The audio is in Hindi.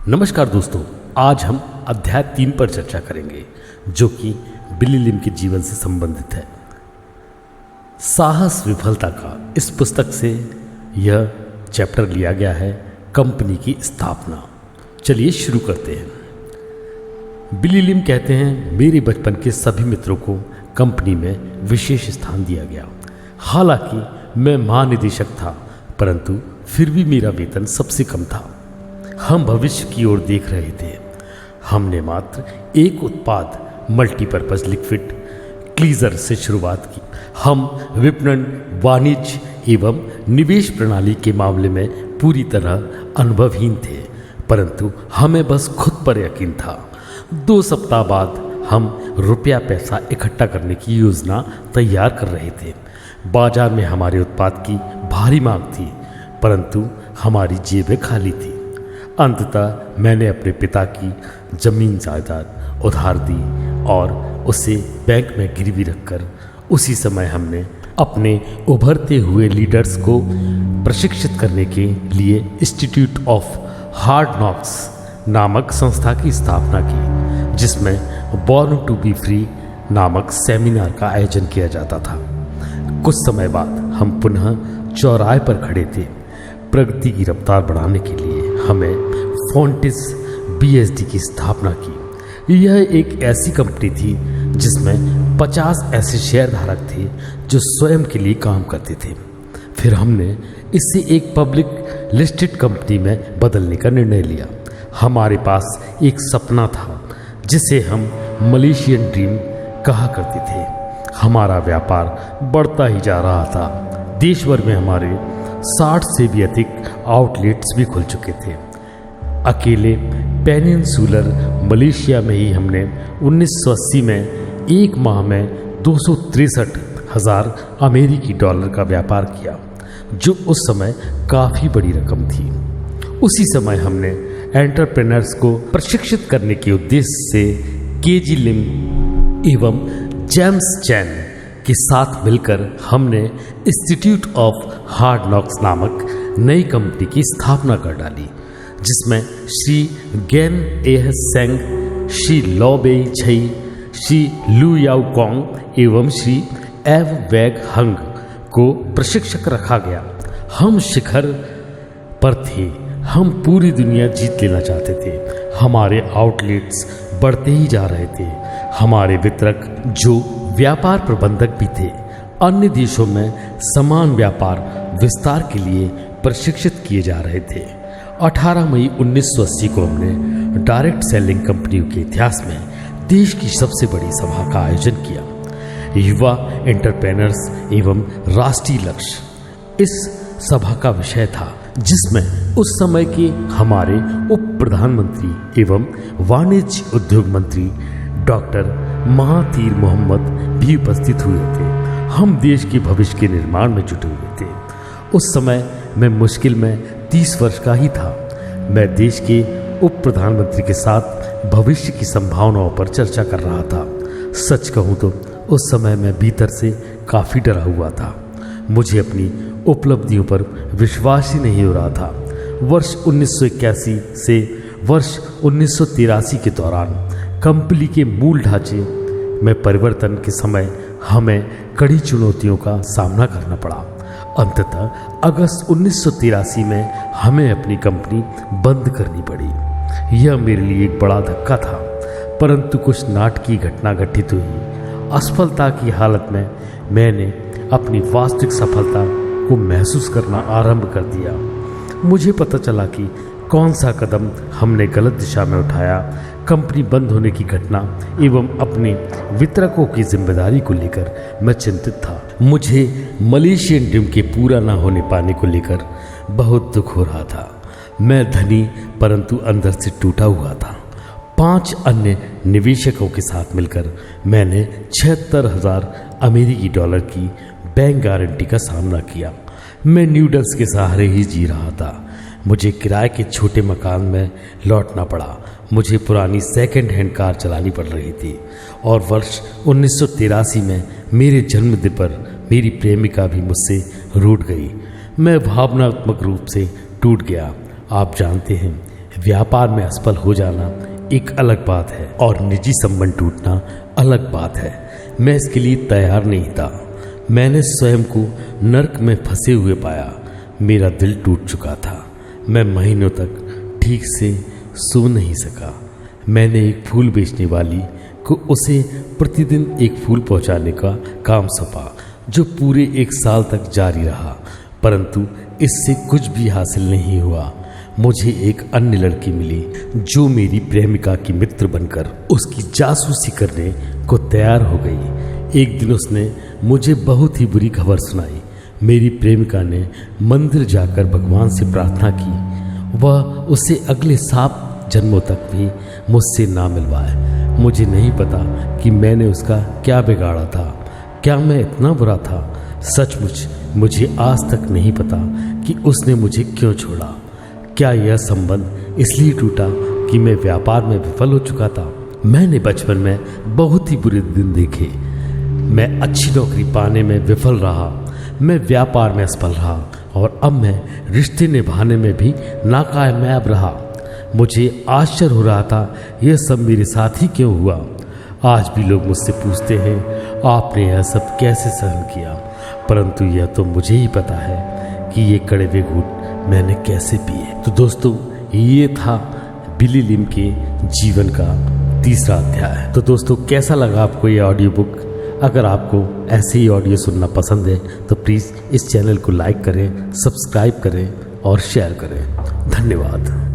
नमस्कार दोस्तों, आज हम अध्याय 3 पर चर्चा करेंगे जो कि बिली लिम के जीवन से संबंधित है। साहस विफलता का इस पुस्तक से यह चैप्टर लिया गया है, कंपनी की स्थापना। चलिए शुरू करते हैं। बिली लिम कहते हैं, मेरे बचपन के सभी मित्रों को कंपनी में विशेष स्थान दिया गया। हालांकि मैं महानिदेशक था, परंतु फिर भी मेरा वेतन सबसे कम था। हम भविष्य की ओर देख रहे थे। हमने मात्र एक उत्पाद मल्टीपर्पज लिक्विड क्लीजर से शुरुआत की। हम विपणन, वाणिज्य एवं निवेश प्रणाली के मामले में पूरी तरह अनुभवहीन थे, परंतु हमें बस खुद पर यकीन था। 2 सप्ताह बाद हम रुपया पैसा इकट्ठा करने की योजना तैयार कर रहे थे। बाजार में हमारे उत्पाद की भारी मांग थी, परंतु हमारी जेबें खाली थी। अंततः मैंने अपने पिता की जमीन जायदाद उधार दी और उसे बैंक में गिरवी रखकर उसी समय हमने अपने उभरते हुए लीडर्स को प्रशिक्षित करने के लिए इंस्टीट्यूट ऑफ हार्ड नॉक्स नामक संस्था की स्थापना की, जिसमें बॉर्न टू बी फ्री नामक सेमिनार का आयोजन किया जाता था। कुछ समय बाद हम पुनः चौराहे पर खड़े थे। प्रगति की रफ्तार बढ़ाने के लिए हमें फोर्टिस बीएसडी की स्थापना की। यह एक ऐसी कंपनी थी जिसमें 50 ऐसे शेयरधारक थे जो स्वयं के लिए काम करते थे। फिर हमने इसे एक पब्लिक लिस्टेड कंपनी में बदलने का निर्णय लिया। हमारे पास एक सपना था जिसे हम मलेशियन ड्रीम कहा करते थे। हमारा व्यापार बढ़ता ही जा रहा था। देश भर में हमारे 60 से भी अधिक आउटलेट्स भी खुल चुके थे। अकेले पेनिनसुलर मलेशिया में ही हमने 1980 में एक माह में 263,000 अमेरिकी डॉलर का व्यापार किया, जो उस समय काफ़ी बड़ी रकम थी। उसी समय हमने एंटरप्रेन्योर्स को प्रशिक्षित करने के उद्देश्य से केजी लिम एवं जेम्स चैन के साथ मिलकर हमने इंस्टीट्यूट ऑफ हार्ड नॉक्स नामक नई कंपनी की स्थापना कर डाली, जिसमें श्री गेन एह सेंग, श्री लॉ बेई छई, श्री लू याओ कॉन्ग एवं श्री एव वैग हंग को प्रशिक्षक रखा गया। हम शिखर पर थे। हम पूरी दुनिया जीत लेना चाहते थे। हमारे आउटलेट्स बढ़ते ही जा रहे थे। हमारे वितरक, जो व्यापार प्रबंधक भी थे, अन्य देशों में समान व्यापार विस्तार के लिए प्रशिक्षित किए जा रहे थे। 18 मई 1980 को हमने डायरेक्ट सेलिंग कंपनियों के इतिहास में देश की सबसे बड़ी सभा का आयोजन किया, युवा एंटरप्रेन्योर्स एवं राष्ट्रीय लक्ष्य। इस सभा का विषय था जिसमें उस समय के हमारे उप प्रधानमंत्री एवं वाणिज्य उद्योग मंत्री डॉक्टर महातीर मोहम्मद भी उपस्थित हुए थे। हम देश के भविष्य के निर्माण में जुटे हुए थे। उस समय मैं मुश्किल में 30 वर्ष का ही था। मैं देश के उप प्रधानमंत्री के साथ भविष्य की संभावनाओं पर चर्चा कर रहा था। सच कहूँ तो उस समय मैं भीतर से काफ़ी डरा हुआ था। मुझे अपनी उपलब्धियों पर विश्वास ही नहीं हो रहा था। वर्ष 1981 से वर्ष 1983 के दौरान कंपनी के मूल ढांचे में परिवर्तन के समय हमें कड़ी चुनौतियों का सामना करना पड़ा। अंततः अगस्त 1983 में हमें अपनी कंपनी बंद करनी पड़ी। यह मेरे लिए एक बड़ा धक्का था, परंतु कुछ नाटकीय घटना घटित हुई। असफलता की हालत में मैंने अपनी वास्तविक सफलता को महसूस करना आरंभ कर दिया। मुझे पता चला कि कौन सा कदम हमने गलत दिशा में उठाया। कंपनी बंद होने की घटना एवं अपने वितरकों की जिम्मेदारी को लेकर मैं चिंतित था। मुझे मलेशियन ड्रीम के पूरा न होने पाने को लेकर बहुत दुख हो रहा था। मैं धनी परंतु अंदर से टूटा हुआ था। 5 अन्य निवेशकों के साथ मिलकर मैंने 76,000 अमेरिकी डॉलर की बैंक गारंटी का सामना किया। मैं न्यूडल्स के सहारे ही जी रहा था। मुझे किराए के छोटे मकान में लौटना पड़ा। मुझे पुरानी सेकंड हैंड कार चलानी पड़ रही थी और वर्ष 1983 में मेरे जन्मदिन पर मेरी प्रेमिका भी मुझसे रूठ गई। मैं भावनात्मक रूप से टूट गया। आप जानते हैं, व्यापार में असफल हो जाना एक अलग बात है और निजी संबंध टूटना अलग बात है। मैं इसके लिए तैयार नहीं था। मैंने स्वयं को नर्क में फंसे हुए पाया। मेरा दिल टूट चुका था। मैं महीनों तक ठीक से सो नहीं सका। मैंने एक फूल बेचने वाली को उसे प्रतिदिन एक फूल पहुंचाने का काम सौंपा, जो पूरे 1 साल तक जारी रहा, परंतु इससे कुछ भी हासिल नहीं हुआ। मुझे एक अन्य लड़की मिली जो मेरी प्रेमिका की मित्र बनकर उसकी जासूसी करने को तैयार हो गई। एक दिन उसने मुझे बहुत ही बुरी खबर सुनाई। मेरी प्रेमिका ने मंदिर जाकर भगवान से प्रार्थना की वह उसे अगले 7 जन्मों तक भी मुझसे ना मिलवाए। मुझे नहीं पता कि मैंने उसका क्या बिगाड़ा था। क्या मैं इतना बुरा था? सचमुच मुझे आज तक नहीं पता कि उसने मुझे क्यों छोड़ा। क्या यह संबंध इसलिए टूटा कि मैं व्यापार में विफल हो चुका था? मैंने बचपन में बहुत ही बुरे दिन देखे। मैं अच्छी नौकरी पाने में विफल रहा, मैं व्यापार में असफल रहा और अब मैं रिश्ते निभाने में भी नाकामयाब रहा। मुझे आश्चर्य हो रहा था यह सब मेरे साथ ही क्यों हुआ। आज भी लोग मुझसे पूछते हैं आपने यह सब कैसे सहन किया, परंतु यह तो मुझे ही पता है कि ये कड़वे घूंट मैंने कैसे पिए। तो दोस्तों, ये था बिली लिम के जीवन का तीसरा अध्याय। तो दोस्तों, कैसा लगा आपको ये ऑडियो बुक? अगर आपको ऐसे ही ऑडियो सुनना पसंद है तो प्लीज़ इस चैनल को लाइक करें, सब्सक्राइब करें और शेयर करें। धन्यवाद।